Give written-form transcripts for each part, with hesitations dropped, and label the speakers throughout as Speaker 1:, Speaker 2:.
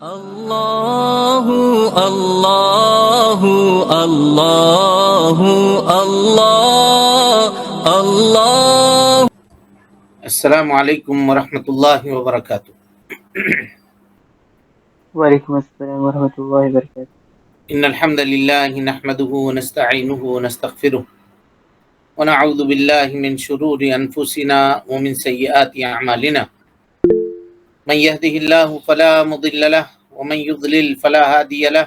Speaker 1: اللہ اللہ اللہ اللہ اللہ۔
Speaker 2: السلام علیکم ورحمۃ اللہ وبرکاتہ۔
Speaker 3: وعلیکم السلام ورحمۃ اللہ وبرکاتہ۔
Speaker 2: ان الحمد للہ نحمده ونستعینه ونستغفره ونعوذ باللہ من شرور انفسنا ومن سیئات اعمالنا، من يهده الله فلا مضل له ومن يضلل فلا هادي له،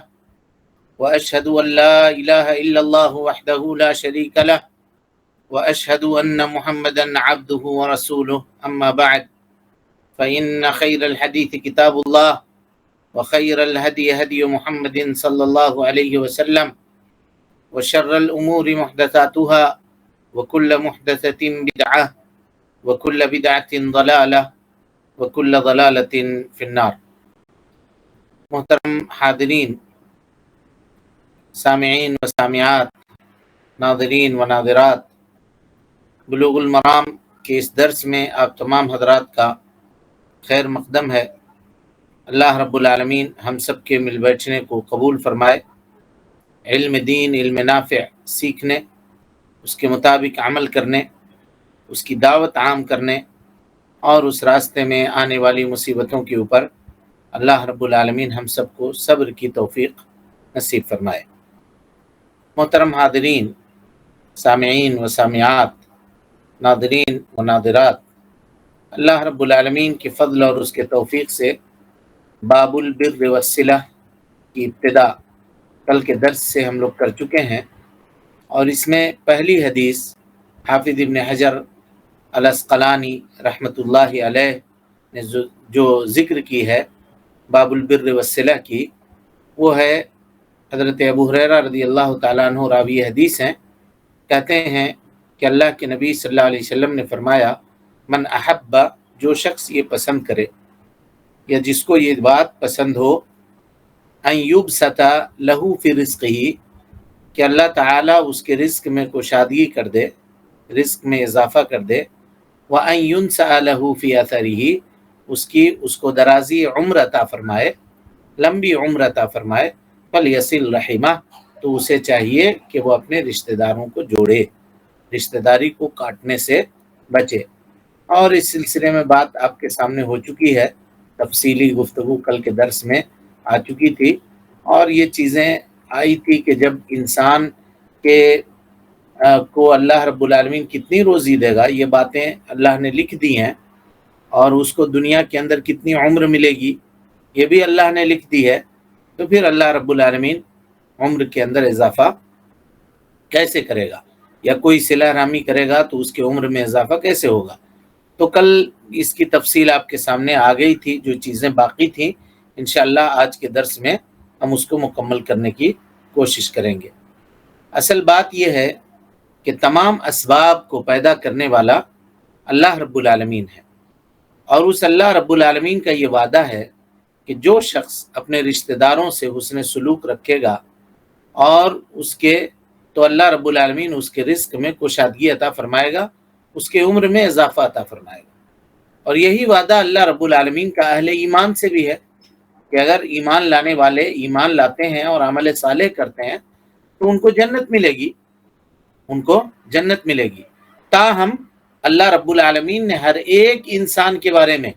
Speaker 2: واشهد ان لا اله الا الله وحده لا شريك له، واشهد ان محمدا عبده ورسوله، اما بعد فان خير الحديث كتاب الله، وخير الهدي هدي محمد صلى الله عليه وسلم، وشر الامور محدثاتها، وكل محدثة بدعة، وكل بدعة ضلالة، وكل ضلالة في النار۔ محترم حاضرین، سامعین و سامعات، ناظرین و ناظرات، بلوغ المرام کے اس درس میں آپ تمام حضرات کا خیر مقدم ہے۔ اللہ رب العالمین ہم سب کے مل بیٹھنے کو قبول فرمائے، علم دین، علم نافع سیکھنے، اس کے مطابق عمل کرنے، اس کی دعوت عام کرنے اور اس راستے میں آنے والی مصیبتوں کے اوپر اللہ رب العالمین ہم سب کو صبر کی توفیق نصیب فرمائے۔ محترم حاضرین، سامعین و سامعات، ناظرین و ناظرات، اللہ رب العالمین کے فضل اور اس کے توفیق سے باب البر والصلہ کی ابتدا کل کے درس سے ہم لوگ کر چکے ہیں، اور اس میں پہلی حدیث حافظ ابن حجر العسقلانی رحمۃ اللہ علیہ نے جو ذکر کی ہے باب البر والصلہ کی، وہ ہے حضرت ابو ہریرہ رضی اللہ تعالیٰ عنہ راوی حدیث ہیں۔ کہتے ہیں کہ اللہ کے نبی صلی اللہ علیہ وسلم نے فرمایا، من احب، جو شخص یہ پسند کرے یا جس کو یہ بات پسند ہو، ان یبسط لہ فی رزقہ، کہ اللہ تعالیٰ اس کے رزق میں کشادگی کر دے، رزق میں اضافہ کر دے، وان ینسأ لہ فی اثرہ، اس کو درازی عمر عطا فرمائے، لمبی عمر عطا فرمائے، فلیصل رحمہ، تو اسے چاہیے کہ وہ اپنے رشتہ داروں کو جوڑے، رشتہ داری کو کاٹنے سے بچے۔ اور اس سلسلے میں بات آپ کے سامنے ہو چکی ہے، تفصیلی گفتگو کل کے درس میں آ چکی تھی، اور یہ چیزیں آئی تھی کہ جب انسان کے کو اللہ رب العالمین کتنی روزی دے گا، یہ باتیں اللہ نے لکھ دی ہیں، اور اس کو دنیا کے اندر کتنی عمر ملے گی یہ بھی اللہ نے لکھ دی ہے، تو پھر اللہ رب العالمین عمر کے اندر اضافہ کیسے کرے گا، یا کوئی صلہ رحمی کرے گا تو اس کے عمر میں اضافہ کیسے ہوگا؟ تو کل اس کی تفصیل آپ کے سامنے آ گئی تھی، جو چیزیں باقی تھیں انشاءاللہ آج کے درس میں ہم اس کو مکمل کرنے کی کوشش کریں گے۔ اصل بات یہ ہے کہ تمام اسباب کو پیدا کرنے والا اللہ رب العالمین ہے، اور اس اللہ رب العالمین کا یہ وعدہ ہے کہ جو شخص اپنے رشتہ داروں سے حسن سلوک رکھے گا اور اس کے تو اللہ رب العالمین اس کے رزق میں کشادگی عطا فرمائے گا، اس کے عمر میں اضافہ عطا فرمائے گا۔ اور یہی وعدہ اللہ رب العالمین کا اہل ایمان سے بھی ہے کہ اگر ایمان لانے والے ایمان لاتے ہیں اور عمل صالح کرتے ہیں تو ان کو جنت ملے گی، ان کو جنت ملے گی۔ تاہم اللہ رب العالمین نے ہر ایک انسان کے بارے میں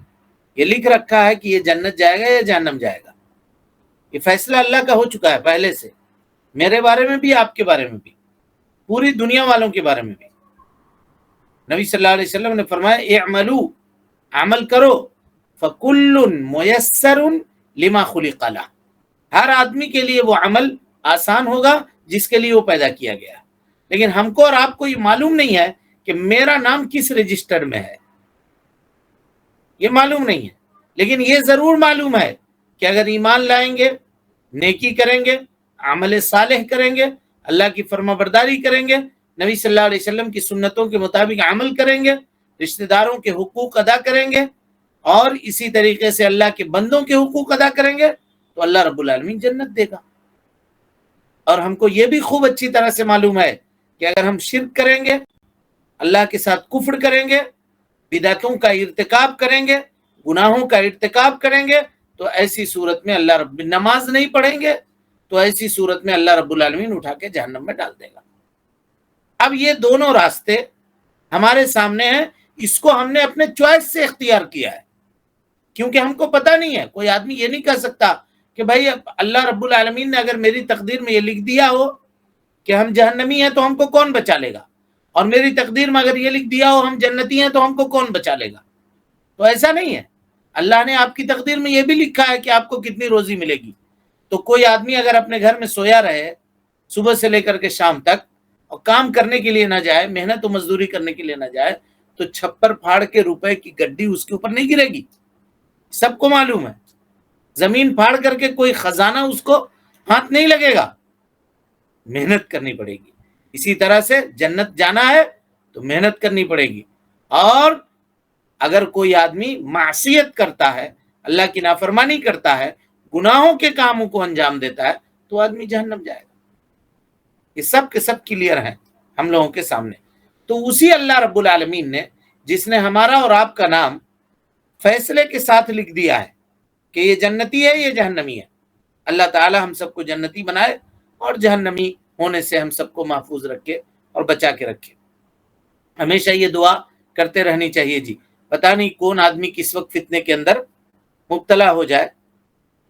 Speaker 2: یہ لکھ رکھا ہے کہ یہ جنت جائے گا یا جہنم جائے گا۔ یہ فیصلہ اللہ کا ہو چکا ہے پہلے سے، میرے بارے میں بھی، آپ کے بارے میں بھی، پوری دنیا والوں کے بارے میں بھی۔ نبی صلی اللہ علیہ وسلم نے فرمایا، اعملوا، عمل کرو، فکل میسر لما خلق لہ، ہر آدمی کے لیے وہ عمل آسان ہوگا جس کے لیے وہ پیدا کیا گیا۔ لیکن ہم کو اور آپ کو یہ معلوم نہیں ہے کہ میرا نام کس رجسٹر میں ہے، یہ معلوم نہیں ہے، لیکن یہ ضرور معلوم ہے کہ اگر ایمان لائیں گے، نیکی کریں گے، عمل صالح کریں گے، اللہ کی فرما برداری کریں گے، نبی صلی اللہ علیہ وسلم کی سنتوں کے مطابق عمل کریں گے، رشتہ داروں کے حقوق ادا کریں گے، اور اسی طریقے سے اللہ کے بندوں کے حقوق ادا کریں گے، تو اللہ رب العالمین جنت دے گا۔ اور ہم کو یہ بھی خوب اچھی طرح سے معلوم ہے کہ اگر ہم شرک کریں گے، اللہ کے ساتھ کفر کریں گے، بدعتوں کا ارتکاب کریں گے، گناہوں کا ارتکاب کریں گے، تو ایسی صورت میں اللہ نماز نہیں پڑھیں گے تو ایسی صورت میں اللہ رب العالمین اٹھا کے جہنم میں ڈال دے گا۔ اب یہ دونوں راستے ہمارے سامنے ہیں، اس کو ہم نے اپنے چوائس سے اختیار کیا ہے، کیونکہ ہم کو پتہ نہیں ہے۔ کوئی آدمی یہ نہیں کہہ سکتا کہ بھائی اللہ رب العالمین نے اگر میری تقدیر میں یہ لکھ دیا ہو کہ ہم جہنمی ہیں تو ہم کو کون بچا لے گا، اور میری تقدیر میں اگر یہ لکھ دیا ہو ہم جنتی ہیں تو ہم کو کون بچا لے گا۔ تو ایسا نہیں ہے، اللہ نے آپ کی تقدیر میں یہ بھی لکھا ہے کہ آپ کو کتنی روزی ملے گی۔ تو کوئی آدمی اگر اپنے گھر میں سویا رہے صبح سے لے کر کے شام تک اور کام کرنے کے لیے نہ جائے، محنت و مزدوری کرنے کے لیے نہ جائے، تو چھپر پھاڑ کے روپے کی گڈی اس کے اوپر نہیں گرے گی، سب کو معلوم ہے۔ زمین پھاڑ کر کے کوئی خزانہ اس کو ہاتھ نہیں لگے گا، محنت کرنی پڑے گی۔ اسی طرح سے جنت جانا ہے تو محنت کرنی پڑے گی، اور اگر کوئی آدمی معصیت کرتا ہے، اللہ کی نافرمانی کرتا ہے، گناہوں کے کاموں کو انجام دیتا ہے، تو آدمی جہنم جائے گا۔ یہ سب کے سب کلیئر ہیں ہم لوگوں کے سامنے۔ تو اسی اللہ رب العالمین نے، جس نے ہمارا اور آپ کا نام فیصلے کے ساتھ لکھ دیا ہے کہ یہ جنتی ہے یہ جہنمی ہے، اللہ تعالی ہم سب کو جنتی بنائے اور جہنمی ہونے سے ہم سب کو محفوظ رکھے اور بچا کے رکھے۔ ہمیشہ یہ دعا کرتے رہنی چاہیے جی، پتہ نہیں کون آدمی کس وقت فتنے کے اندر مبتلا ہو جائے،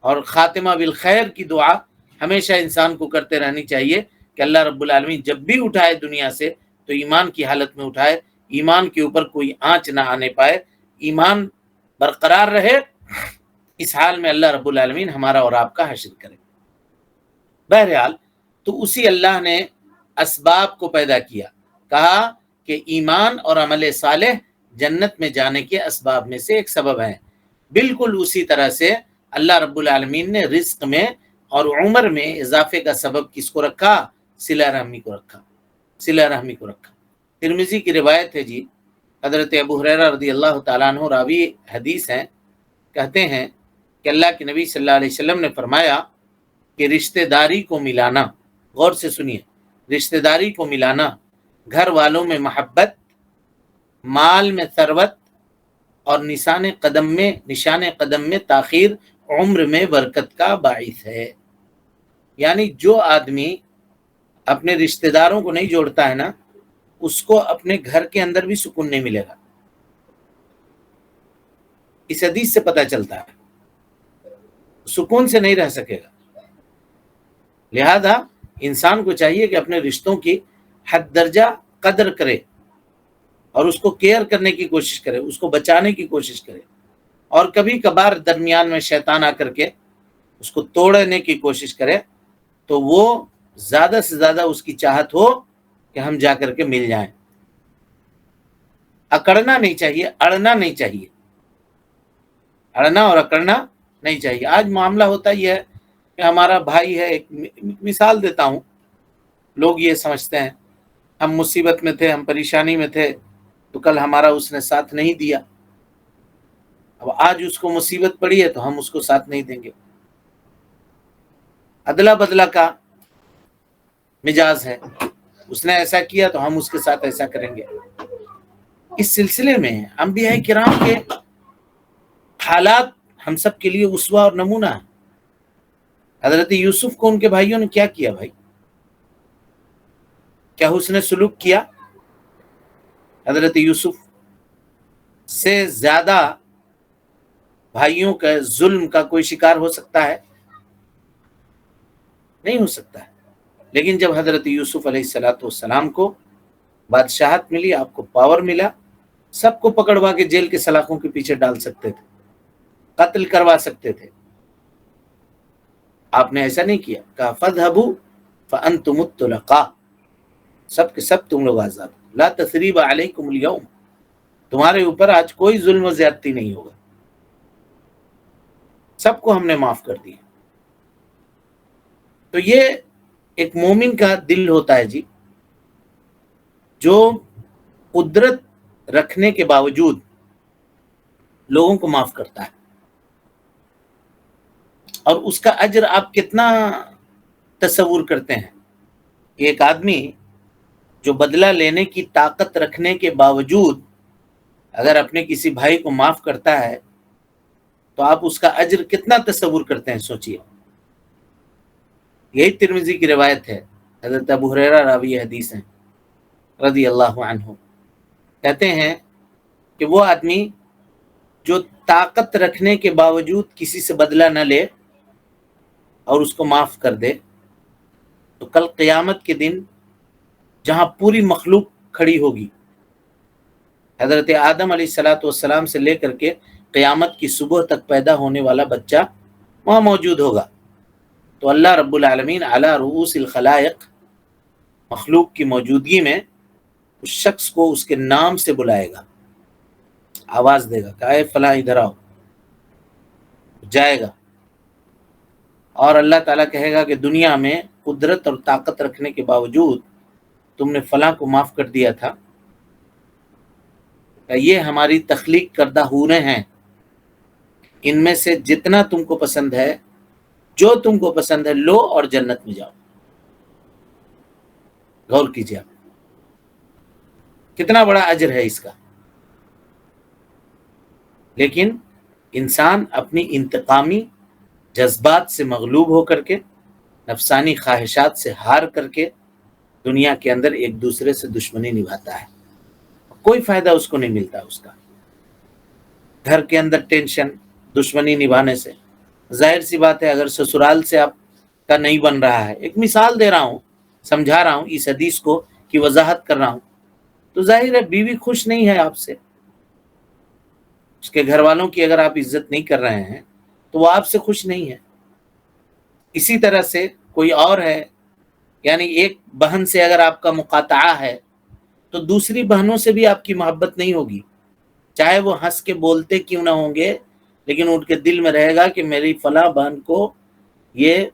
Speaker 2: اور خاتمہ بالخیر کی دعا ہمیشہ انسان کو کرتے رہنی چاہیے کہ اللہ رب العالمین جب بھی اٹھائے دنیا سے تو ایمان کی حالت میں اٹھائے، ایمان کے اوپر کوئی آنچ نہ آنے پائے، ایمان برقرار رہے۔ اس حال میں اللہ رب العالمین ہمارا اور آپ کا حشر کرے۔ بہرحال تو اسی اللہ نے اسباب کو پیدا کیا، کہا کہ ایمان اور عمل صالح جنت میں جانے کے اسباب میں سے ایک سبب ہے۔ بالکل اسی طرح سے اللہ رب العالمین نے رزق میں اور عمر میں اضافے کا سبب کس کو رکھا؟ صلہ رحمی کو رکھا، صلہ رحمی کو رکھا۔ ترمذی کی روایت ہے جی، حضرت ابو ہریرہ رضی اللہ تعالیٰ عنہ راوی حدیث ہیں، کہتے ہیں کہ اللہ کے نبی صلی اللہ علیہ وسلم نے فرمایا کہ رشتہ داری کو ملانا، غور سے سنیے، رشتہ داری کو ملانا گھر والوں میں محبت، مال میں ثروت، اور نشان قدم میں تاخیر عمر میں برکت کا باعث ہے۔ یعنی جو آدمی اپنے رشتہ داروں کو نہیں جوڑتا ہے نا، اس کو اپنے گھر کے اندر بھی سکون نہیں ملے گا۔ اس حدیث سے پتہ چلتا ہے سکون سے نہیں رہ سکے گا۔ لہذا انسان کو چاہیے کہ اپنے رشتوں کی حد درجہ قدر کرے اور اس کو کیئر کرنے کی کوشش کرے، اس کو بچانے کی کوشش کرے، اور کبھی کبھار درمیان میں شیطان آ کر کے اس کو توڑنے کی کوشش کرے تو وہ زیادہ سے زیادہ اس کی چاہت ہو کہ ہم جا کر کے مل جائیں۔ اکڑنا نہیں چاہیے، اڑنا نہیں چاہیے، اڑنا اور اکڑنا نہیں چاہیے۔ آج معاملہ ہوتا یہ ہے کہ ہمارا بھائی ہے، ایک مثال دیتا ہوں، لوگ یہ سمجھتے ہیں ہم مصیبت میں تھے، ہم پریشانی میں تھے تو کل ہمارا اس نے ساتھ نہیں دیا، اب آج اس کو مصیبت پڑی ہے تو ہم اس کو ساتھ نہیں دیں گے۔ ادلا بدلا کا مزاج ہے، اس نے ایسا کیا تو ہم اس کے ساتھ ایسا کریں گے۔ اس سلسلے میں انبیاء کرام کے حالات ہم سب کے لیے اسوہ اور نمونہ ہے۔ حضرت یوسف کو ان کے بھائیوں نے کیا کیا بھائی؟ کیا حسن سلوک کیا؟ حضرت یوسف سے زیادہ بھائیوں کا ظلم کا کوئی شکار ہو سکتا ہے؟ نہیں ہو سکتا ہے۔ لیکن جب حضرت یوسف علیہ السلام کو بادشاہت ملی، آپ کو پاور ملا، سب کو پکڑوا کے جیل کے سلاخوں کے پیچھے ڈال سکتے تھے، قتل کروا سکتے تھے، آپ نے ایسا نہیں کیا، کہا فَاذْهَبُوا فَأَنْتُمُ الطُّلَقَاءُ، سب کے سب تم لوگ آزاد، لا تثریب علیکم اليوم، تمہارے اوپر آج کوئی ظلم و زیادتی نہیں ہوگا، سب کو ہم نے معاف کر دیا۔ تو یہ ایک مومن کا دل ہوتا ہے جی، جو قدرت رکھنے کے باوجود لوگوں کو معاف کرتا ہے، اور اس کا اجر آپ کتنا تصور کرتے ہیں؟ ایک آدمی جو بدلہ لینے کی طاقت رکھنے کے باوجود اگر اپنے کسی بھائی کو معاف کرتا ہے تو آپ اس کا اجر کتنا تصور کرتے ہیں، سوچئے۔ یہی ترمذی کی روایت ہے، حضرت ابو ہریرہ راوی حدیث ہیں رضی اللہ عنہ، کہتے ہیں کہ وہ آدمی جو طاقت رکھنے کے باوجود کسی سے بدلہ نہ لے اور اس کو معاف کر دے، تو کل قیامت کے دن جہاں پوری مخلوق کھڑی ہوگی، حضرت آدم علیہ السلام سے لے کر کے قیامت کی صبح تک پیدا ہونے والا بچہ وہاں موجود ہوگا، تو اللہ رب العالمین علی رؤوس الخلائق، مخلوق کی موجودگی میں اس شخص کو اس کے نام سے بلائے گا، آواز دے گا کہ اے فلاں ادھر آؤ، جائے گا، اور اللہ تعالیٰ کہے گا کہ دنیا میں قدرت اور طاقت رکھنے کے باوجود تم نے فلاں کو معاف کر دیا تھا، کہ یہ ہماری تخلیق کردہ حوریں ہیں، ان میں سے جتنا تم کو پسند ہے، جو تم کو پسند ہے لو اور جنت میں جاؤ۔ غور کیجیے آپ، کتنا بڑا اجر ہے اس کا۔ لیکن انسان اپنی انتقامی جذبات سے مغلوب ہو کر کے، نفسانی خواہشات سے ہار کر کے دنیا کے اندر ایک دوسرے سے دشمنی نبھاتا ہے، کوئی فائدہ اس کو نہیں ملتا اس کا۔ گھر کے اندر ٹینشن، دشمنی نبھانے سے، ظاہر سی بات ہے اگر سسرال سے آپ کا نہیں بن رہا ہے، ایک مثال دے رہا ہوں، سمجھا رہا ہوں، اس حدیث کو کی وضاحت کر رہا ہوں، تو ظاہر ہے بیوی خوش نہیں ہے آپ سے، اس کے گھر والوں کی اگر آپ عزت نہیں کر رہے ہیں تو وہ آپ سے خوش نہیں ہے۔ اسی طرح سے کوئی اور ہے، یعنی ایک بہن سے اگر آپ کا مقاطعہ ہے تو دوسری بہنوں سے بھی آپ کی محبت نہیں ہوگی، چاہے وہ ہنس کے بولتے کیوں نہ ہوں گے، لیکن ان کے دل میں رہے گا کہ میری فلاں بہن کو یہ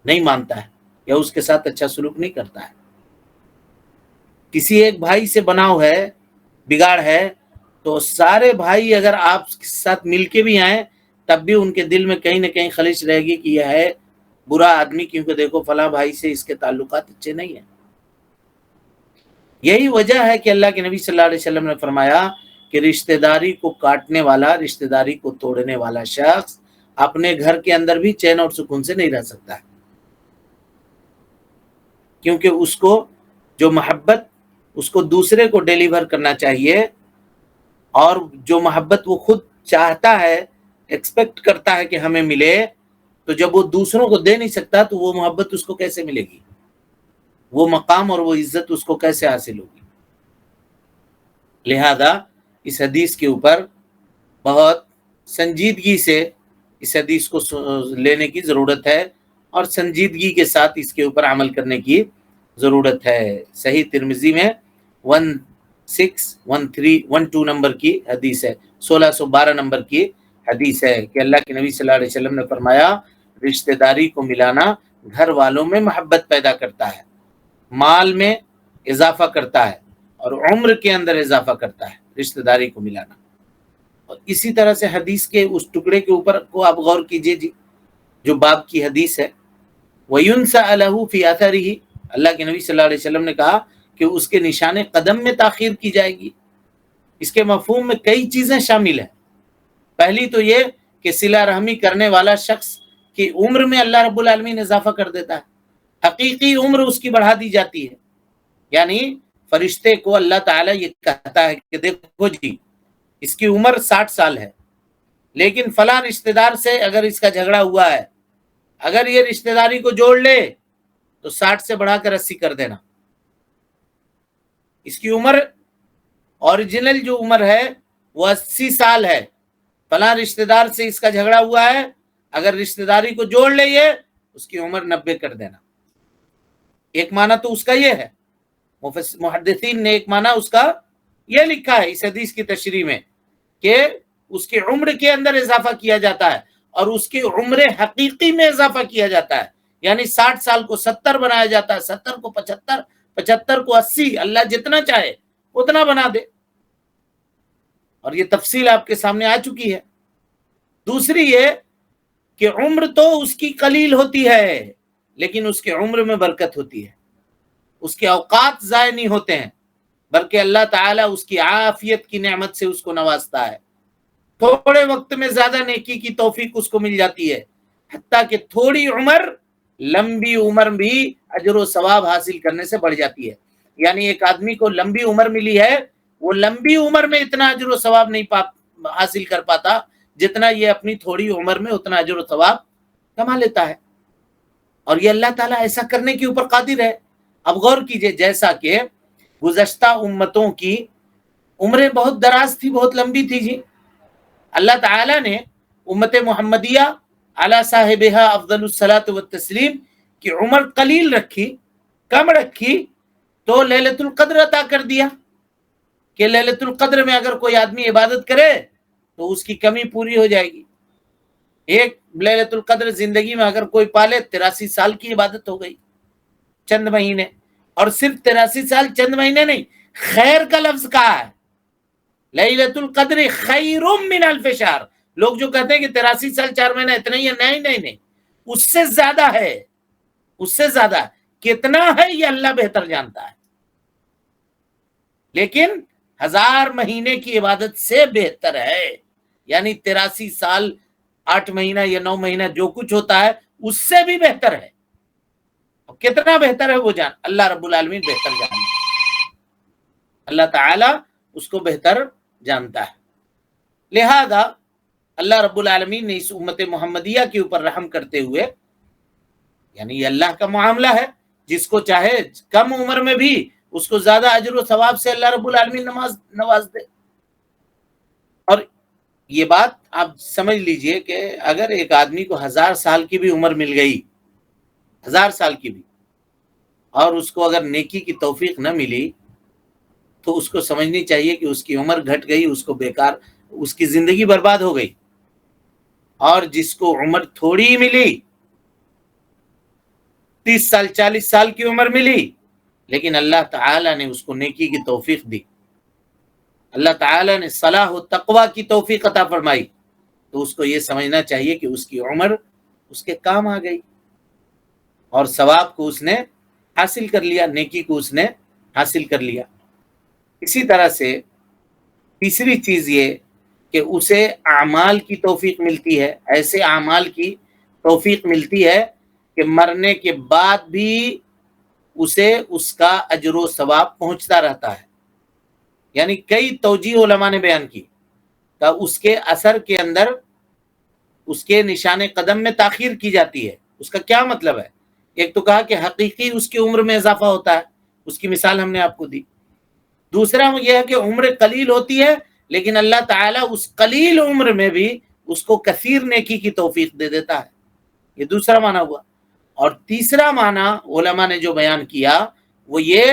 Speaker 2: نہیں مانتا ہے یا اس کے ساتھ اچھا سلوک نہیں کرتا ہے۔ کسی ایک بھائی سے بناؤ ہے، بگاڑ ہے، تو سارے بھائی اگر آپ کے ساتھ مل کے بھی آئیں تب بھی ان کے دل میں کہیں نہ کہیں خلش رہے گی کہ یہ ہے برا آدمی، کیونکہ دیکھو فلاں بھائی سے اس کے تعلقات اچھے نہیں ہیں۔ یہی وجہ ہے کہ اللہ کے نبی صلی اللہ علیہ وسلم نے فرمایا کہ رشتہ داری کو کاٹنے والا، رشتہ داری کو توڑنے والا شخص اپنے گھر کے اندر بھی چین اور سکون سے نہیں رہ سکتا ہے، کیونکہ اس کو جو محبت اس کو دوسرے کو ڈیلیور کرنا چاہیے، اور جو محبت وہ خود چاہتا ہے، ایکسپیکٹ کرتا ہے کہ ہمیں ملے، تو جب وہ دوسروں کو دے نہیں سکتا تو وہ محبت اس کو کیسے ملے گی، وہ مقام اور وہ عزت اس کو کیسے حاصل ہوگی۔ لہذا اس حدیث کے اوپر بہت سنجیدگی سے اس حدیث کو لینے کی ضرورت ہے، اور سنجیدگی کے ساتھ اس کے اوپر عمل کرنے کی ضرورت ہے۔ صحیح ترمذی میں 161312 نمبر کی حدیث ہے، 1612 نمبر کی حدیث ہے کہ اللہ کے نبی صلی اللہ علیہ وسلم نے فرمایا رشتہ داری کو ملانا گھر والوں میں محبت پیدا کرتا ہے، مال میں اضافہ کرتا ہے، اور عمر کے اندر اضافہ کرتا ہے رشتہ داری کو ملانا۔ اور اسی طرح سے حدیث کے اس ٹکڑے کے اوپر کو آپ غور کیجئے جی، جو باب کی حدیث ہے، وَيُنْسَأَ لَهُ فِي أَثَرِهِ، اللہ کے نبی صلی اللہ علیہ وسلم نے کہا کہ اس کے نشان قدم میں تاخیر کی جائے گی۔ اس کے مفہوم میں کئی چیزیں شامل ہیں۔ پہلی تو یہ کہ صلہ رحمی کرنے والا شخص کی عمر میں اللہ رب العالمین اضافہ کر دیتا ہے، حقیقی عمر اس کی بڑھا دی جاتی ہے۔ یعنی فرشتے کو اللہ تعالیٰ یہ کہتا ہے کہ دیکھو جی اس کی عمر 60 سال ہے، لیکن فلاں رشتہ دار سے اگر اس کا جھگڑا ہوا ہے، اگر یہ رشتہ داری کو جوڑ لے تو 60 سے بڑھا کر 80 کر دینا۔ اس کی عمر اوریجنل جو عمر ہے وہ 80 سال ہے، فلاں رشتہ دار سے اس کا جھگڑا ہوا ہے، اگر رشتہ داری کو جوڑ لے یہ اس کی عمر 90 کر دینا۔ ایک معنی تو اس کا یہ ہے، محدثین نے ایک معنی اس کا یہ لکھا ہے اس حدیث کی تشریح میں کہ اس کی عمر کے اندر اضافہ کیا جاتا ہے، اور اس کی عمر حقیقی میں اضافہ کیا جاتا ہے، یعنی 60 سال کو 70 بنایا جاتا ہے، 70 کو 75، 75 کو 80، اللہ جتنا چاہے اتنا بنا دے، اور یہ تفصیل آپ کے سامنے آ چکی ہے۔ دوسری یہ کہ عمر تو اس کی قلیل ہوتی ہے لیکن اس کی عمر میں برکت ہوتی ہے، اس کے اوقات ضائع نہیں ہوتے ہیں، بلکہ اللہ تعالیٰ اس کی عافیت کی نعمت سے اس کو نوازتا ہے۔ تھوڑے وقت میں زیادہ نیکی کی توفیق اس کو مل جاتی ہے، حتیٰ کہ تھوڑی عمر لمبی عمر بھی اجر و ثواب حاصل کرنے سے بڑھ جاتی ہے۔ یعنی ایک آدمی کو لمبی عمر ملی ہے، وہ لمبی عمر میں اتنا اجر و ثواب نہیں حاصل کر پاتا جتنا یہ اپنی تھوڑی عمر میں اتنا اجر و ثواب کما لیتا ہے، اور یہ اللہ تعالیٰ ایسا کرنے کے اوپر قادر ہے۔ اب غور کیجئے، جیسا کہ گزشتہ امتوں کی عمریں بہت دراز تھی، بہت لمبی تھی جی، اللہ تعالیٰ نے امت محمدیہ علی صاحبہ افضل الصلاۃ والتسلیم کی عمر قلیل رکھی، کم رکھی، تو لیلۃ القدر عطا کر دیا کہ لیلۃ القدر میں اگر کوئی آدمی عبادت کرے تو اس کی کمی پوری ہو جائے گی۔ ایک لیلۃ القدر زندگی میں اگر کوئی پالے، 83 سال کی عبادت ہو گئی، چند مہینے، اور صرف 83 سال چند مہینے نہیں، خیر کا لفظ کہا ہے، لیلۃ القدر خیر من الف شہر۔ لوگ جو کہتے ہیں کہ 83 سال 4 مہینہ اتنا ہی ہے، نہیں نہیں نہیں، اس سے زیادہ ہے، اس سے زیادہ ہے۔ کتنا ہے یہ اللہ بہتر جانتا ہے، لیکن 1000 مہینے کی عبادت سے بہتر ہے۔ یعنی 83 سال 8 مہینہ یا 9 مہینہ جو کچھ ہوتا ہے اس سے بھی بہتر ہے۔ کتنا بہتر ہے وہ جان اللہ رب العالمین بہتر جانتا ہے، اللہ تعالیٰ اس کو بہتر جانتا ہے۔ لہذا اللہ رب العالمین نے اس امت محمدیہ کے اوپر رحم کرتے ہوئے، یعنی یہ اللہ کا معاملہ ہے، جس کو چاہے کم عمر میں بھی اس کو زیادہ اجر و ثواب سے اللہ رب العالمین نواز دے۔ اور یہ بات آپ سمجھ لیجئے کہ اگر ایک آدمی کو 1000 سال کی بھی عمر مل گئی، 1000 سال کی بھی، اور اس کو اگر نیکی کی توفیق نہ ملی تو اس کو سمجھنی چاہیے کہ اس کی عمر گھٹ گئی، اس کو بیکار، اس کی زندگی برباد ہو گئی۔ اور جس کو عمر تھوڑی ملی، 30 سال 40 سال کی عمر ملی، لیکن اللہ تعالیٰ نے اس کو نیکی کی توفیق دی، اللہ تعالیٰ نے صلاح و تقوی کی توفیق عطا فرمائی، تو اس کو یہ سمجھنا چاہیے کہ اس کی عمر اس کے کام آ گئی، اور ثواب کو اس نے حاصل کر لیا، نیکی کو اس نے حاصل کر لیا۔ اسی طرح سے تیسری چیز یہ کہ اسے اعمال کی توفیق ملتی ہے، ایسے اعمال کی توفیق ملتی ہے کہ مرنے کے بعد بھی اسے اس کا اجر و ثواب پہنچتا رہتا ہے۔ یعنی کئی توجیہ علماء نے بیان کی کہ اس کے اثر کے اندر اس کے نشان قدم میں تاخیر کی جاتی ہے۔ اس کا کیا مطلب ہے؟ ایک تو کہا کہ حقیقی اس کی عمر میں اضافہ ہوتا ہے، اس کی مثال ہم نے آپ کو دی۔ دوسرا یہ ہے کہ عمر قلیل ہوتی ہے، لیکن اللہ تعالیٰ اس قلیل عمر میں بھی اس کو کثیر نیکی کی توفیق دے دیتا ہے، یہ دوسرا معنی ہوا۔ اور تیسرا معنی علماء نے جو بیان کیا وہ یہ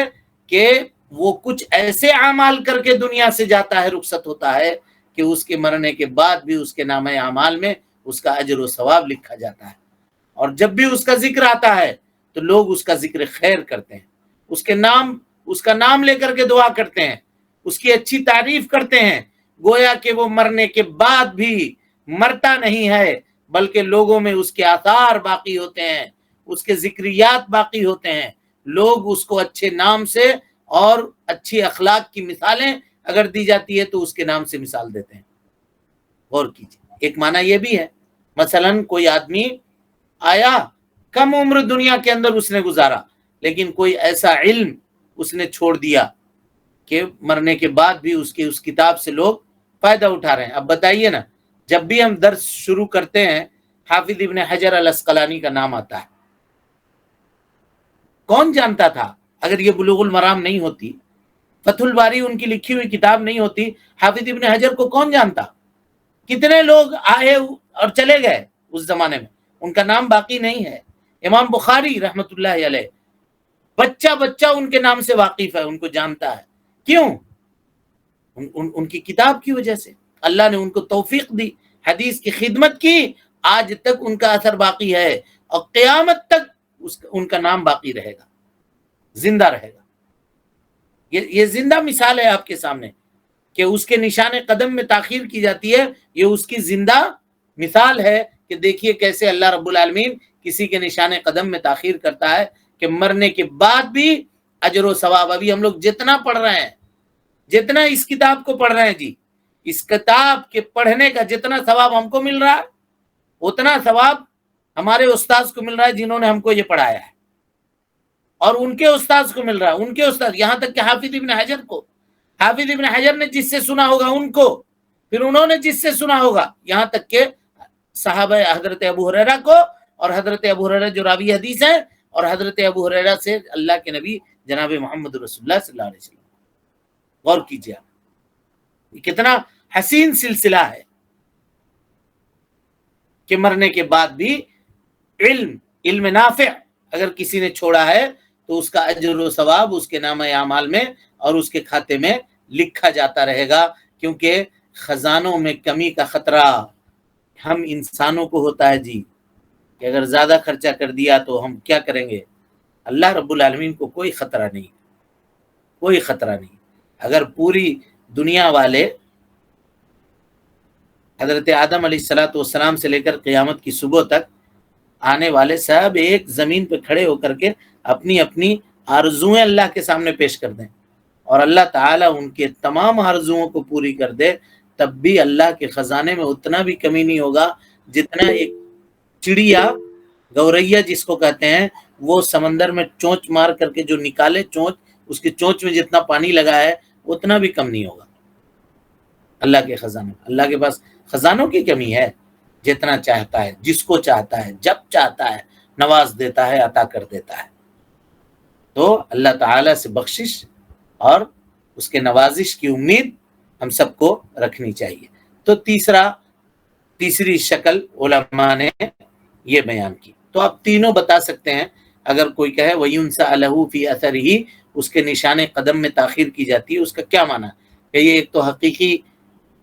Speaker 2: کہ وہ کچھ ایسے اعمال کر کے دنیا سے جاتا ہے، رخصت ہوتا ہے، کہ اس کے مرنے کے بعد بھی اس کے نامہ اعمال میں اس کا اجر و ثواب لکھا جاتا ہے، اور جب بھی اس کا ذکر آتا ہے تو لوگ اس کا ذکر خیر کرتے ہیں، اس کا نام لے کر کے دعا کرتے ہیں، اس کی اچھی تعریف کرتے ہیں، گویا کہ وہ مرنے کے بعد بھی مرتا نہیں ہے، بلکہ لوگوں میں اس کے آثار باقی ہوتے ہیں، اس کے ذکریات باقی ہوتے ہیں، لوگ اس کو اچھے نام سے اور اچھی اخلاق کی مثالیں اگر دی جاتی ہے تو اس کے نام سے مثال دیتے ہیں۔ غور کیجیے، ایک معنی یہ بھی ہے، مثلا کوئی آدمی آیا، کم عمر دنیا کے اندر اس نے گزارا، لیکن کوئی ایسا علم اس نے چھوڑ دیا کہ مرنے کے بعد بھی اس کتاب سے لوگ فائدہ اٹھا رہے ہیں۔ اب بتائیے نا، جب بھی ہم درس شروع کرتے ہیں حافظ ابن حجر العسقلانی کا نام آتا ہے۔ کون جانتا تھا اگر یہ بلوغ المرام نہیں ہوتی، فتح الباری ان کی لکھی ہوئی کتاب نہیں ہوتی، حافظ ابن حجر کو کون جانتا؟ کتنے لوگ آئے اور چلے گئے اس زمانے میں، ان کا نام باقی نہیں ہے۔ امام بخاری رحمت اللہ علیہ، بچہ ان کے نام سے واقف ہے، ان کو جانتا ہے۔ کیوں؟ ان کی کتاب کی وجہ سے اللہ نے ان کو توفیق دی، حدیث کی خدمت کی، آج تک ان کا اثر باقی ہے، اور قیامت تک ان کا نام باقی رہے گا، زندہ رہے گا۔ یہ زندہ مثال ہے آپ کے سامنے کہ اس کے نشان قدم میں تاخیر کی جاتی ہے، یہ اس کی زندہ مثال ہے کہ دیکھیے کیسے اللہ رب العالمین کسی کے نشان قدم میں تاخیر کرتا ہے کہ مرنے کے بعد بھی اجر و ثواب۔ ابھی ہم لوگ جتنا پڑھ رہے ہیں، جتنا اس کتاب کو پڑھ رہے ہیں جی، اس کتاب کے پڑھنے کا جتنا ثواب ہم کو مل رہا ہے اتنا ثواب ہمارے استاذ کو مل رہا ہے جنہوں نے ہم کو یہ پڑھایا ہے، اور ان کے استاذ کو مل رہا ہے، ان کے استاذ، یہاں تک کہ حافظ ابن حجر نے جس سے سنا ہوگا ان کو، پھر انہوں نے جس سے سنا ہوگا، یہاں تک کہ صحابہ حضرت ابو ہریرہ کو، اور حضرت ابو ہریرہ جو راوی حدیث ہیں، اور حضرت ابو ہریرہ سے اللہ کے نبی جناب محمد رسول اللہ صلی اللہ علیہ وسلم۔ غور کیجیے آپ، یہ کتنا حسین سلسلہ ہے کہ مرنے کے بعد بھی علم نافع اگر کسی نے چھوڑا ہے تو اس کا اجر و ثواب اس کے نامہ اعمال میں اور اس کے کھاتے میں لکھا جاتا رہے گا، کیونکہ خزانوں میں کمی کا خطرہ ہم انسانوں کو ہوتا ہے جی، کہ اگر زیادہ خرچہ کر دیا تو ہم کیا کریں گے؟ اللہ رب العالمین کو کوئی خطرہ نہیں، کوئی خطرہ نہیں۔ اگر پوری دنیا والے حضرت آدم علیہ السلام سے لے کر قیامت کی صبح تک آنے والے سب ایک زمین پہ کھڑے ہو کر کے اپنی اپنی آرزویں اللہ کے سامنے پیش کر دیں، اور اللہ تعالیٰ ان کے تمام آرزوؤں کو پوری کر دے، تب بھی اللہ کے خزانے میں اتنا بھی کمی نہیں ہوگا جتنا ایک چڑیا، گوریا جس کو کہتے ہیں، وہ سمندر میں چونچ مار کر کے جو نکالے چونچ، اس کی چونچ میں جتنا پانی لگا ہے اتنا بھی کم نہیں ہوگا اللہ کے خزانے میں۔ اللہ کے پاس خزانوں کی کمی ہے، جتنا چاہتا ہے، جس کو چاہتا ہے، جب چاہتا ہے نواز دیتا ہے، عطا کر دیتا ہے۔ تو اللہ تعالیٰ سے بخشش اور اس کے نوازش کی امید ہم سب کو رکھنی چاہیے۔ تو تیسری شکل علماء نے یہ بیان کی۔ تو آپ تینوں بتا سکتے ہیں، اگر کوئی کہے وَيُنْسَأَ لَهُ فِي أَثَرِهِ، اس کے نشان قدم میں تاخیر کی جاتی ہے، اس کا کیا معنی ہے؟ کہ یہ ایک تو حقیقی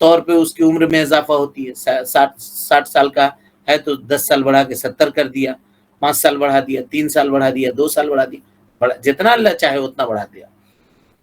Speaker 2: طور پہ اس کی عمر میں اضافہ ہوتی ہے، 60 سال کا ہے تو 10 سال بڑھا کے 70 کر دیا، 5 سال بڑھا دیا، 3 سال بڑھا دیا، 2 سال بڑھا دیا، جتنا اللہ چاہے اتنا بڑھا دیا۔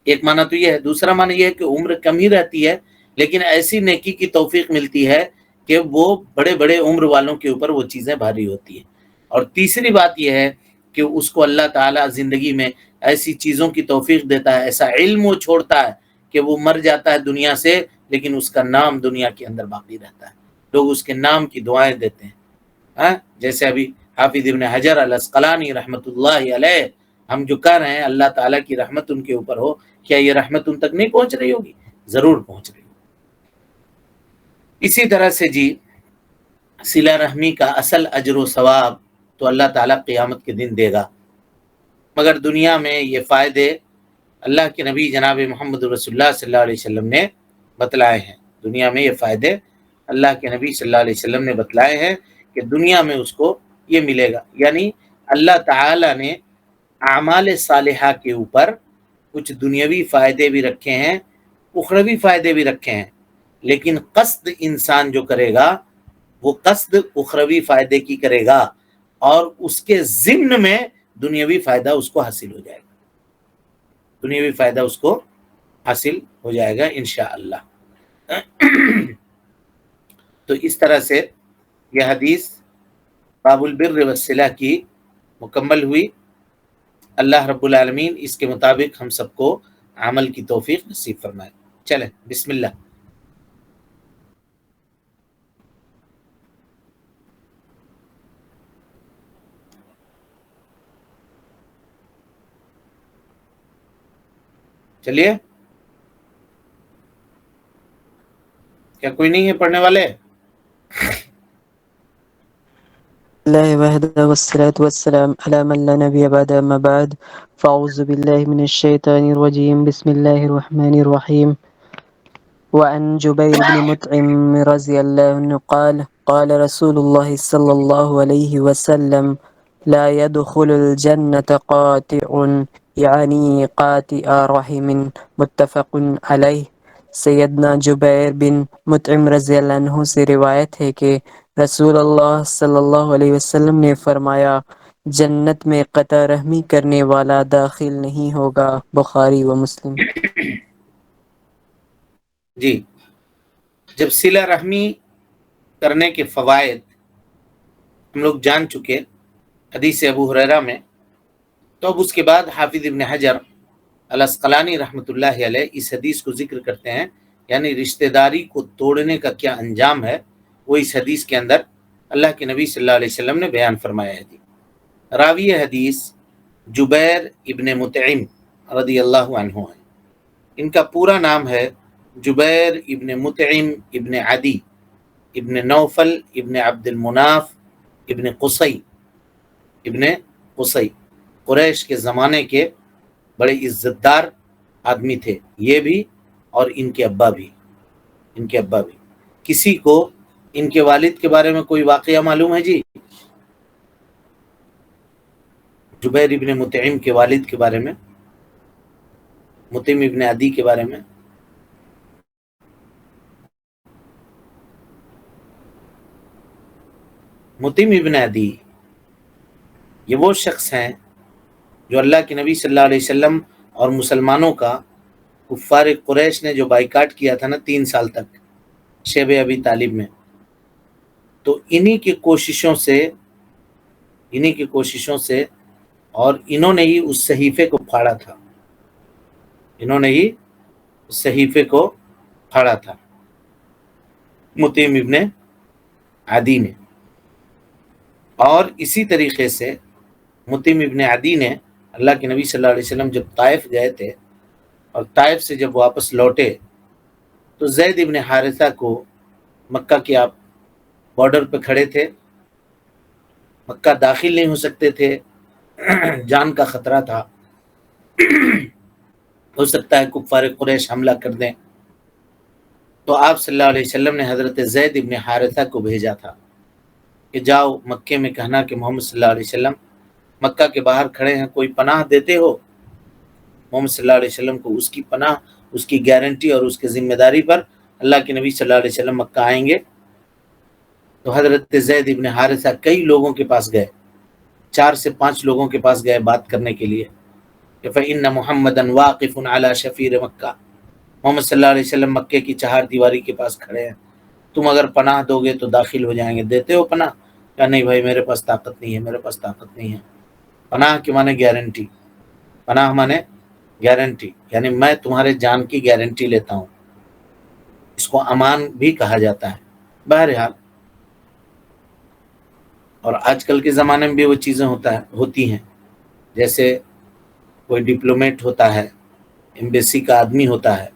Speaker 2: ایک معنی تو یہ ہے۔ دوسرا معنی یہ ہے کہ عمر کم ہی رہتی ہے لیکن ایسی نیکی کی توفیق ملتی ہے کہ وہ بڑے بڑے عمر والوں کے اوپر وہ چیزیں بھاری ہوتی ہیں۔ اور تیسری بات یہ ہے کہ اس کو اللہ تعالیٰ زندگی میں ایسی چیزوں کی توفیق دیتا ہے، ایسا علم وہ چھوڑتا ہے کہ وہ مر جاتا ہے دنیا سے لیکن اس کا نام دنیا کے اندر باقی رہتا ہے، لوگ اس کے نام کی دعائیں دیتے ہیں۔ جیسے ابھی حافظ ابن حجر العسقلانی رحمۃ اللہ علیہ، ہم جو کہہ رہے ہیں اللہ تعالیٰ کی رحمت ان کے اوپر ہو، کیا یہ رحمت ان تک نہیں پہنچ رہی ہوگی؟ ضرور پہنچ رہی ہوگی۔ اسی طرح سے جی صلہ رحمی کا اصل اجر و ثواب تو اللہ تعالیٰ قیامت کے دن دے گا، مگر دنیا میں یہ فائدے اللہ کے نبی جناب محمد رسول اللہ صلی اللہ علیہ وسلم نے بتلائے ہیں۔ دنیا میں یہ فائدے اللہ کے نبی صلی اللہ علیہ وسلم نے بتلائے ہیں کہ دنیا میں اس کو یہ ملے گا، یعنی اللہ تعالیٰ نے اعمال صالحہ کے اوپر کچھ دنیاوی فائدے بھی رکھے ہیں، اخروی فائدے بھی رکھے ہیں، لیکن قصد انسان جو کرے گا وہ قصد اخروی فائدے کی کرے گا اور اس کے ضمن میں دنیاوی فائدہ اس کو حاصل ہو جائے گا، دنیاوی فائدہ اس کو حاصل ہو جائے گا انشاءاللہ۔ تو اس طرح سے یہ حدیث باب البر والصلہ کی مکمل ہوئی۔ اللہ رب العالمین اس کے مطابق ہم سب کو عمل کی توفیق نصیب فرمائے۔ چلیں بسم اللہ۔ چلیے، کیا کوئی نہیں ہے پڑھنے والے؟
Speaker 3: الله وحده والصلاة والسلام على من لا نبي بعد أما بعد فأعوذ بالله من الشيطان الرجيم بسم الله الرحمن الرحيم وعن جبير بن مطعم رضي الله عنه قال قال رسول الله صلى الله عليه وسلم لا يدخل الجنة قاطع يعني قاطع رحم متفق عليه۔ سیدنا جبیر بن مطعم رضی اللہ عنہ سے روایت ہے کہ رسول اللہ صلی اللہ علیہ وسلم نے فرمایا جنت میں قطع رحمی کرنے والا داخل نہیں ہوگا، بخاری و مسلم۔
Speaker 2: جی، جب صلہ رحمی کرنے کے فوائد ہم لوگ جان چکے حدیث ابو ہریرہ میں، تو اب اس کے بعد حافظ ابن حجر العسقلانی رحمۃ اللہ علیہ اس حدیث کو ذکر کرتے ہیں یعنی رشتہ داری کو توڑنے کا کیا انجام ہے، وہ اس حدیث کے اندر اللہ کے نبی صلی اللہ علیہ وسلم نے بیان فرمایا ہے۔ راوی حدیث جبیر ابن مطعم رضی اللہ عنہ ہے۔ ان کا پورا نام ہے جبیر ابن مطعم ابن عدی ابن نوفل ابن عبد المناف ابن قصی قریش کے زمانے کے بڑے عزت دار آدمی تھے، یہ بھی اور ان کے ابا بھی۔ کسی کو ان کے والد کے بارے میں کوئی واقعہ معلوم ہے جی؟ جبیر ابن مطعم کے والد کے بارے میں، مطعم ابن عدی کے بارے میں؟ مطعم ابن عدی یہ وہ شخص ہیں جو اللہ کے نبی صلی اللہ علیہ وسلم اور مسلمانوں کا کفار قریش نے جو بائیکاٹ کیا تھا نا 3 سال تک شیب ابی طالب میں، تو انہی کی کوششوں سے اور انہوں نے ہی اس صحیفے کو پھاڑا تھا، مطعم ابن عدی نے۔ اور اسی طریقے سے مطعم ابن عدی نے اللہ کے نبی صلی اللہ علیہ وسلم جب طائف گئے تھے اور طائف سے جب واپس لوٹے تو زید ابن حارثہ کو، مکہ کے آپ بارڈر پہ کھڑے تھے، مکہ داخل نہیں ہو سکتے تھے، جان کا خطرہ تھا، ہو سکتا ہے کفار قریش حملہ کر دیں، تو آپ صلی اللہ علیہ وسلم نے حضرت زید ابن حارثہ کو بھیجا تھا کہ جاؤ مکے میں کہنا کہ محمد صلی اللہ علیہ وسلم مکہ کے باہر کھڑے ہیں، کوئی پناہ دیتے ہو؟ محمد صلی اللہ علیہ وسلم کو اس کی پناہ، اس کی گارنٹی اور اس کی ذمہ داری پر اللہ کے نبی صلی اللہ علیہ وسلم مکہ آئیں گے۔ تو حضرت زید ابن حارثہ کئی لوگوں کے پاس گئے، 4 سے 5 لوگوں کے پاس گئے بات کرنے کے لیے کہ فَإِنَّ مُحَمَّدًا وَاقِفٌ عَلَى شَفِيرِ مکہ، محمد صلی اللہ علیہ وسلم مکے کی چہار دیواری کے پاس کھڑے ہیں، تم اگر پناہ دو گے تو داخل ہو جائیں گے، دیتے ہو پناہ؟ کہا نہیں بھائی میرے پاس طاقت نہیں ہے۔ پناہ کے معنی گارنٹی، پناہ معنی گارنٹی، یعنی میں تمہارے جان کی گارنٹی لیتا ہوں، اس کو امان بھی کہا جاتا ہے۔ بہرحال، اور آج کل کے زمانے میں بھی وہ چیزیں ہوتی ہیں، جیسے کوئی ڈپلومیٹ ہوتا ہے، ایمبیسی کا آدمی ہوتا ہے،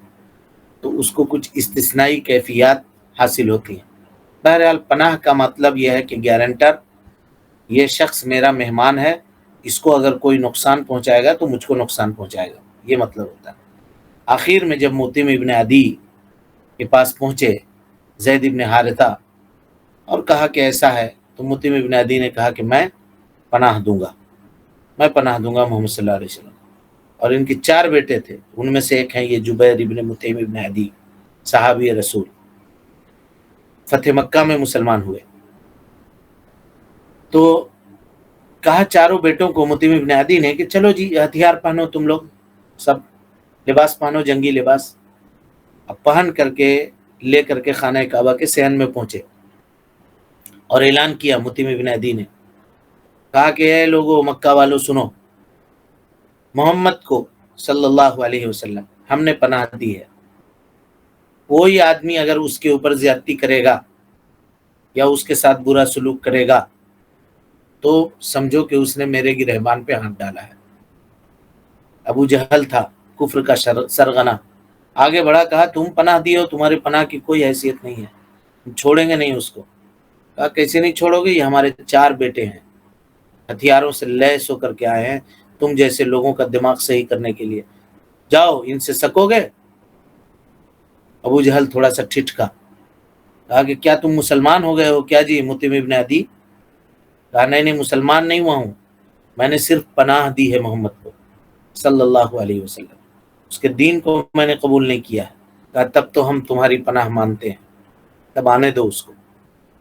Speaker 2: تو اس کو کچھ استثنائی کیفیات حاصل ہوتی ہیں۔ بہرحال پناہ کا مطلب یہ ہے کہ گارنٹر، یہ شخص میرا مہمان ہے، اس کو اگر کوئی نقصان پہنچائے گا تو مجھ کو نقصان پہنچائے گا، یہ مطلب ہوتا ہے۔ آخر میں جب مطعم ابن عدی کے پاس پہنچے زید ابن حارثہ اور کہا کہ ایسا ہے، تو مطعم ابن عدی نے کہا کہ میں پناہ دوں گا محمد صلی اللہ علیہ وسلم۔ اور ان کے 4 بیٹے تھے، ان میں سے ایک ہیں یہ جبیر ابن مطعم ابن عدی، صحابی رسول، فتح مکہ میں مسلمان ہوئے۔ تو کہا 4 بیٹوں کو مطعم ابن عدی نے کہ چلو جی ہتھیار پہنو، تم لوگ سب لباس پہنو، جنگی لباس، اب پہن کر کے لے کر کے خانہ کعبہ کے صحن میں پہنچے اور اعلان کیا۔ مطعم ابن عدی نے کہا کہ اے لوگو مکہ والو سنو، محمد کو صلی اللہ علیہ وسلم ہم نے پناہ دی ہے، کوئی آدمی اگر اس کے اوپر زیادتی کرے گا یا اس کے ساتھ برا سلوک کرے گا تو سمجھو کہ اس نے میرے گرہبان پہ ہاتھ ڈالا ہے۔ ابو جہل تھا، کفر کا سرغنہ، آگے بڑھا، کہا تم پناہ دیے ہو، تمہاری پناہ کی کوئی حیثیت نہیں ہے، ہم چھوڑیں گے نہیں اس کو۔ کہا کیسے نہیں چھوڑو گے؟ یہ ہمارے 4 بیٹے ہیں، ہتھیاروں سے لیس ہو کر کے آئے ہیں تم جیسے لوگوں کا دماغ صحیح کرنے کے لیے، جاؤ ان سے سکو گے؟ ابو جہل تھوڑا سا ٹھٹکا، کہا کہ کیا تم مسلمان ہو گئے ہو کیا جی مطعم ابن عدی؟ کہا نہیں مسلمان نہیں ہوا ہوں، میں نے صرف پناہ دی ہے محمد کو صلی اللہ علیہ وسلم، اس کے دین کو میں نے قبول نہیں کیا ہے۔ کہا تب تو ہم تمہاری پناہ مانتے ہیں، تب آنے دو اس کو۔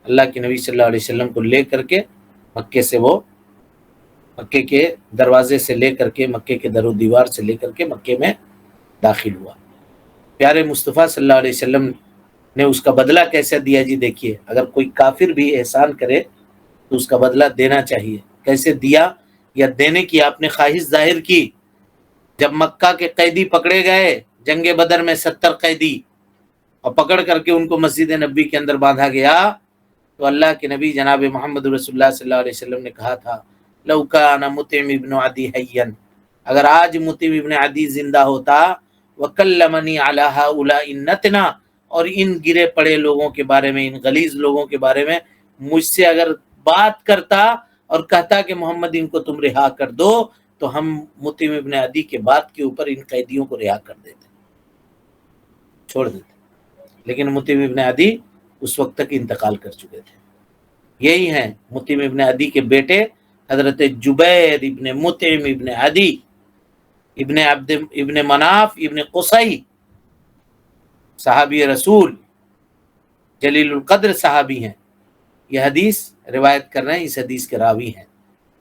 Speaker 2: اللہ کے نبی صلی اللہ علیہ وسلم کو لے کر کے مکے کے دروازے سے لے کر کے، مکے کے در و دیوار سے لے کر کے مکے میں داخل ہوا۔ پیارے مصطفیٰ صلی اللہ علیہ وسلم نے اس کا بدلہ کیسے دیا جی؟ دیکھیے، اگر کوئی کافر بھی احسان کرے تو اس کا بدلہ دینا چاہیے۔ کیسے دیا یا دینے کی آپ نے خواہش ظاہر کی؟ جب مکہ کے قیدی پکڑے گئے جنگ بدر میں، 70 قیدی، اور پکڑ کر کے ان کو مسجد نبی کے اندر باندھا گیا تو اللہ کے نبی جناب محمد رسول اللہ صلی اللہ علیہ وسلم نے کہا تھا لو کان مطعم ابن عدی حیا، اگر آج مطعم ابن عدی زندہ ہوتا وکلمنی علی ہؤلاء النتنا، اور ان گرے پڑے لوگوں کے بارے میں، ان غلیظ لوگوں کے بارے میں مجھ سے اگر بات کرتا اور کہتا کہ محمد ان کو تم رہا کر دو، تو ہم مطعم ابن عدی کے بات کے اوپر ان قیدیوں کو رہا کر دیتے، چھوڑ دیتے، لیکن مطعم ابن عدی اس وقت تک انتقال کر چکے تھے۔ یہی ہیں مطعم ابن عدی کے بیٹے حضرت جبیر ابن مطعم ابن عدی ابن عبد ابن مناف ابن قصی، صحابی رسول، جلیل القدر صحابی ہیں۔ یہ حدیث روایت کر رہے ہیں، اس حدیث کے راوی ہیں۔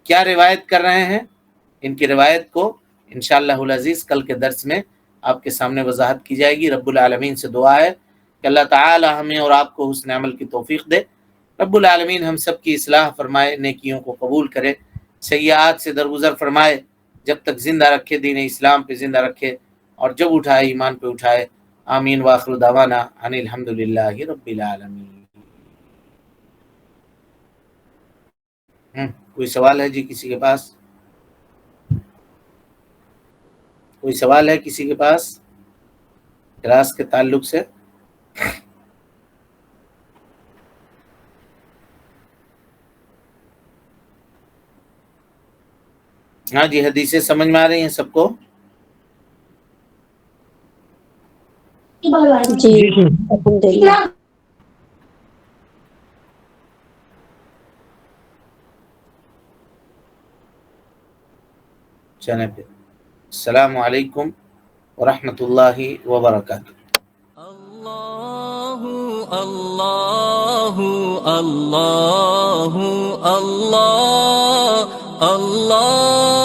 Speaker 2: کیا روایت کر رہے ہیں؟ ان کی روایت کو انشاءاللہ العزیز کل کے درس میں آپ کے سامنے وضاحت کی جائے گی۔ رب العالمین سے دعا ہے کہ اللہ تعالی ہمیں اور آپ کو حسن عمل کی توفیق دے۔ رب العالمین ہم سب کی اصلاح فرمائے، نیکیوں کو قبول کرے، سیئات سے درگزر فرمائے، جب تک زندہ رکھے دین اسلام پہ زندہ رکھے، اور جب اٹھائے ایمان پہ اٹھائے۔ آمین وآخر دعوانا ان الحمدللہ رب العالمین۔ کوئی سوال ہے جی کسی کے پاس؟ کوئی سوال ہے کسی کے پاس کلاس کے تعلق سے؟ ہاں جی، حدیثیں سمجھ میں آ رہی ہیں سب کو؟
Speaker 4: جی الحمدللہ۔
Speaker 2: چلیں پھر، السلام علیکم ورحمۃ اللہ وبرکاتہ۔
Speaker 1: اللہ اللہ اللہ اللہ اللہ